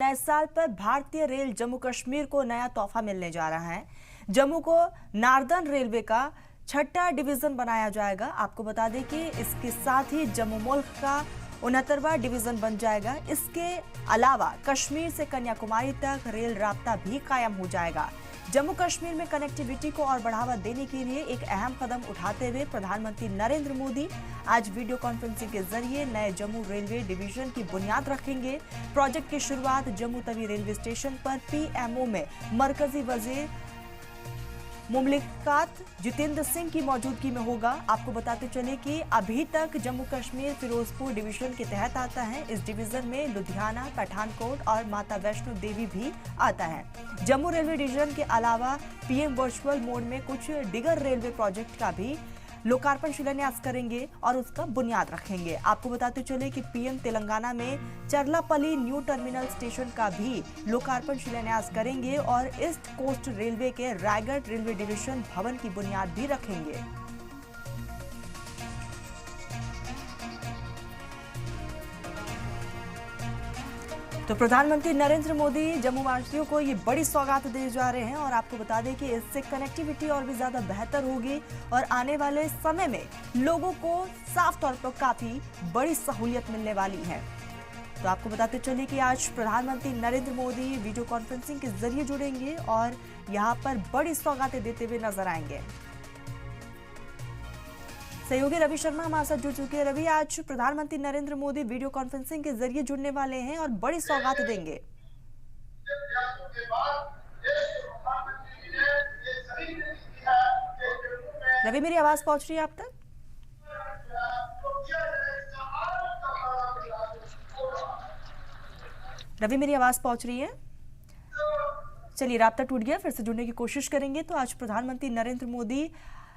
नए साल पर भारतीय रेल जम्मू कश्मीर को नया तोहफा मिलने जा रहा है। जम्मू को नार्दर्न रेलवे का छठा डिवीजन बनाया जाएगा। आपको बता दें कि इसके साथ ही जम्मू मुल्क का 69वां डिवीजन बन जाएगा। इसके अलावा कश्मीर से कन्याकुमारी तक रेल राब्ता भी कायम हो जाएगा। जम्मू कश्मीर में कनेक्टिविटी को और बढ़ावा देने के लिए एक अहम कदम उठाते हुए प्रधानमंत्री नरेंद्र मोदी आज वीडियो कॉन्फ्रेंसिंग के जरिए नए जम्मू रेलवे डिवीजन की बुनियाद रखेंगे। प्रोजेक्ट की शुरुआत जम्मू तवी रेलवे स्टेशन पर पीएमओ में मरकजी वजीर मुमलिकात जितेंद्र सिंह की मौजूदगी में होगा। आपको बताते चले कि अभी तक जम्मू कश्मीर फिरोजपुर डिवीजन के तहत आता है। इस डिवीजन में लुधियाना, पठानकोट और माता वैष्णो देवी भी आता है। जम्मू रेलवे डिवीजन के अलावा पीएम वर्चुअल मोड में कुछ दिगर रेलवे प्रोजेक्ट का भी लोकार्पण शिलान्यास करेंगे और उसका बुनियाद रखेंगे। आपको बताते चले कि पीएम तेलंगाना में चरलापल्ली न्यू टर्मिनल स्टेशन का भी लोकार्पण शिलान्यास करेंगे और ईस्ट कोस्ट रेलवे के रायगढ़ रेलवे डिवीजन भवन की बुनियाद भी रखेंगे। तो प्रधानमंत्री नरेंद्र मोदी जम्मू वासियों को ये बड़ी सौगात दे जा रहे हैं और आपको बता दें कि इससे कनेक्टिविटी और भी ज्यादा बेहतर होगी और आने वाले समय में लोगों को साफ तौर पर काफी बड़ी सहूलियत मिलने वाली है। तो आपको बताते चलिए कि आज प्रधानमंत्री नरेंद्र मोदी वीडियो कॉन्फ्रेंसिंग के जरिए जुड़ेंगे और यहाँ पर बड़ी सौगातें देते हुए नजर आएंगे। सहयोगी रवि शर्मा हमारे साथ जुड़ चुके हैं। रवि, आज प्रधानमंत्री नरेंद्र मोदी वीडियो कॉन्फ्रेंसिंग के जरिए जुड़ने वाले हैं और बड़ी सौगात देंगे। रवि, मेरी आवाज पहुंच रही है आप तक? रवि, मेरी आवाज पहुंच रही है? चलिए, राब्ता टूट गया, फिर से जुड़ने की कोशिश करेंगे। तो आज प्रधानमंत्री नरेंद्र मोदी